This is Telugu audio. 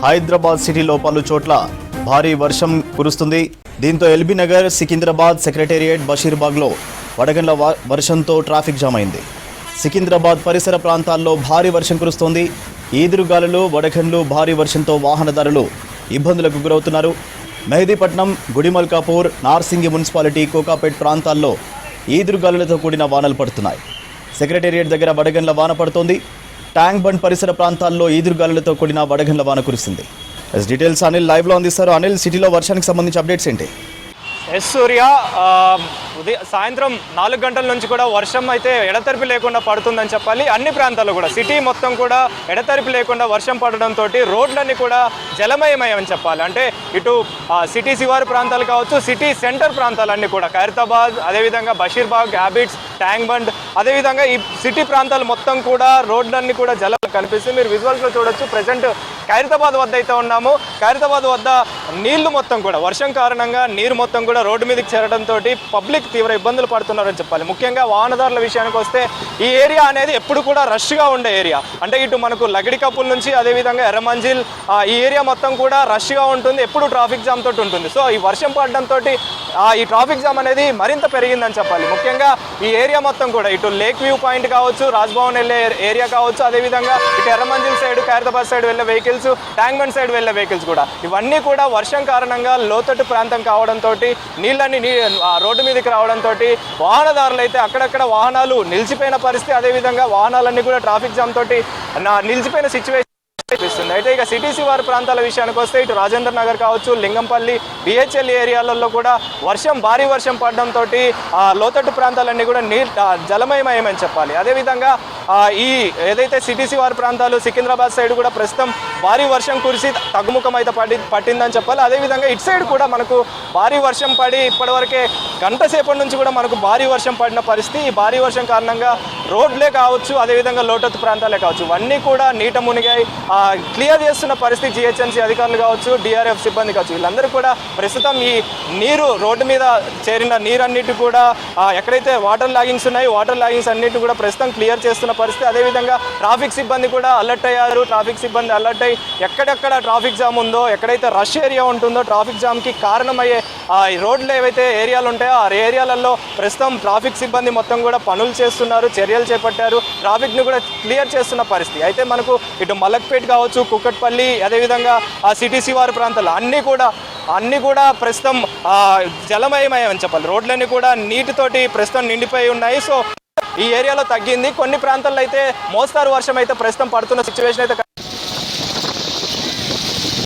హైదరాబాద్ సిటీలో పలు చోట్ల భారీ వర్షం కురుస్తుంది. దీంతో ఎల్బీ నగర్, సికింద్రాబాద్, సెక్రటేరియట్, బషీర్బాగ్లో వడగండ్ల వర్షంతో ట్రాఫిక్ జామ్ అయింది. సికింద్రాబాద్ పరిసర ప్రాంతాల్లో భారీ వర్షం కురుస్తోంది. ఈదురుగాలులు, వడగండ్లు, భారీ వర్షంతో వాహనదారులు ఇబ్బందులకు గురవుతున్నారు. మెహదీపట్నం, గుడిమల్కాపూర్, నార్సింగి మున్సిపాలిటీ, కోకాపేట్ ప్రాంతాల్లో ఈదురుగాలులతో కూడిన వానలు పడుతున్నాయి. సెక్రటేరియట్ దగ్గర వడగండ్ల వాన పడుతోంది. ట్యాంక్ బండ్ పరిసర ప్రాంతాల్లో ఈదురుగాలులతో కూడిన వడగండ్ల వాన కురిసింది. డీటెయిల్స్ అనిల్ లైవ్లో అందిస్తారు. అనిల్, సిటీలో వర్షానికి సంబంధించి అప్డేట్స్ ఏంటి? సూర్య, సాయంత్రం 4 గంటల నుంచి కూడా వర్షం అయితే ఎడతెరిపి లేకుండా పడుతుందని చెప్పాలి. అన్ని ప్రాంతాల్లో కూడా సిటీ మొత్తం కూడా ఎడతెరిపి లేకుండా వర్షం పడడంతో రోడ్లన్నీ కూడా జలమయమని చెప్పాలి. అంటే ఇటు సిటీ శివారు ప్రాంతాలు కావచ్చు, సిటీ సెంటర్ ప్రాంతాలన్నీ కూడా ఖైరతాబాద్, అదేవిధంగా బషీర్బాగ్, హ్యాబిట్స్, ట్యాంక్ బండ్, అదేవిధంగా ఈ సిటీ ప్రాంతాలు మొత్తం కూడా రోడ్లన్నీ కూడా జలం కనిపిస్తుంది. మీరు విజువల్స్లో చూడొచ్చు. ప్రజెంట్ ఖైరతాబాద్ వద్ద అయితే ఉన్నాము. ఖైరతాబాద్ వద్ద నీళ్లు మొత్తం కూడా వర్షం కారణంగా నీరు మొత్తం కూడా రోడ్డు మీదకి చేరడంతో పబ్లిక్ తీవ్ర ఇబ్బందులు పడుతున్నారని చెప్పాలి. ముఖ్యంగా వాహనదారుల విషయానికి వస్తే ఈ ఏరియా అనేది ఎప్పుడు కూడా రష్గా ఉండే ఏరియా. అంటే ఇటు మనకు లగడికప్పుల నుంచి అదేవిధంగా ఎర్రమంజిల్ ఈ ఏరియా మొత్తం కూడా రష్గా ఉంటుంది. ఎప్పుడు ట్రాఫిక్ జామ్ తోటి ఉంటుంది. సో ఈ వర్షం పడడంతో ఈ ట్రాఫిక్ జామ్ అనేది మరింత పెరిగిందని చెప్పాలి. ముఖ్యంగా ఈ ఏరియా మొత్తం కూడా ఇటు లేక్ వ్యూ పాయింట్ కావచ్చు, రాజ్భవన్ వెళ్ళే ఏరియా కావచ్చు, అదేవిధంగా ఇటు ఎర్రమంజిల్ సైడ్, ఖైరతాబాద్ సైడ్ వెళ్ళే వెహికల్స్, ట్యాంక్ బండ్ సైడ్ వెళ్ళే వెహికల్స్ కూడా ఇవన్నీ కూడా వర్షం కారణంగా లోతట్టు ప్రాంతం కావడంతో నీళ్ళని రోడ్డు మీదకి రావడంతో వాహనదారులు అయితే అక్కడక్కడ వాహనాలు నిలిచిపోయిన పరిస్థితి, అదేవిధంగా వాహనాలన్నీ కూడా ట్రాఫిక్ జామ్ తోటి నిలిచిపోయిన సిచ్యువేషన్ కనిపిస్తుంది. అయితే ఇక సిటీ శివారు ప్రాంతాల విషయానికి వస్తే ఇటు రాజేంద్ర నగర్ కావచ్చు, లింగంపల్లి, బిహెచ్ఎల్ ఏరియాలలో కూడా భారీ వర్షం పడడంతో లోతట్టు ప్రాంతాలన్నీ కూడా జలమయమయమని చెప్పాలి. అదేవిధంగా ఈ ఏదైతే సిటీ శివారు ప్రాంతాలు, సికింద్రాబాద్ సైడ్ కూడా ప్రస్తుతం భారీ వర్షం కురిసి తగ్గుముఖం అయితే పట్టిందని చెప్పాలి. అదేవిధంగా ఇటు సైడ్ కూడా మనకు భారీ వర్షం పడి ఇప్పటివరకే గంట సేపటి నుంచి కూడా మనకు భారీ వర్షం పడిన పరిస్థితి. ఈ భారీ వర్షం కారణంగా రోడ్లే కావచ్చు, అదేవిధంగా లోతట్టు ప్రాంతాలే కావచ్చు, ఇవన్నీ కూడా నీట మునిగాయి. క్లియర్ చేస్తున్న పరిస్థితి జిహెచ్ఎంసీ అధికారులు కావచ్చు, డిఆర్ఎఫ్ సిబ్బంది కావచ్చు, వీళ్ళందరూ కూడా ప్రస్తుతం ఈ నీరు రోడ్డు మీద చేరిన నీరన్నిటి కూడా ఎక్కడైతే వాటర్ లాగింగ్స్ ఉన్నాయో వాటర్ లాగింగ్స్ అన్నిటి కూడా ప్రస్తుతం క్లియర్ చేస్తున్న పరిస్థితి. అదేవిధంగా ట్రాఫిక్ సిబ్బంది కూడా అలర్ట్ అయ్యారు. ట్రాఫిక్ సిబ్బంది అలర్ట్ అయ్యి ఎక్కడెక్కడ ట్రాఫిక్ జామ్ ఉందో, ఎక్కడైతే రష్ ఏరియా ఉంటుందో, ట్రాఫిక్ జామ్కి కారణమయ్యే ఈ రోడ్లు ఏవైతే ఏరియాలు ఉంటాయో ఆ ఏరియాలలో ప్రస్తుతం ట్రాఫిక్ సిబ్బంది మొత్తం కూడా పనులు చేస్తున్నారు, చర్యలు చేపట్టారు, ట్రాఫిక్ని కూడా క్లియర్ చేస్తున్న పరిస్థితి. అయితే మనకు ఇటు మలక్పేట్ కావచ్చు, కుక్కట్పల్లి, అదేవిధంగా ఆ సిటీ శివారు ప్రాంతాలు అన్నీ కూడా ప్రస్తుతం జలమయమని చెప్పాలి. రోడ్లన్నీ కూడా నీటితోటి ప్రస్తుతం నిండిపోయి ఉన్నాయి. సో ఈ ఏరియాలో తగ్గింది. కొన్ని ప్రాంతాల్లో అయితే మోస్తారు వర్షం అయితే ప్రస్తుతం పడుతున్న సిచ్యువేషన్ అయితే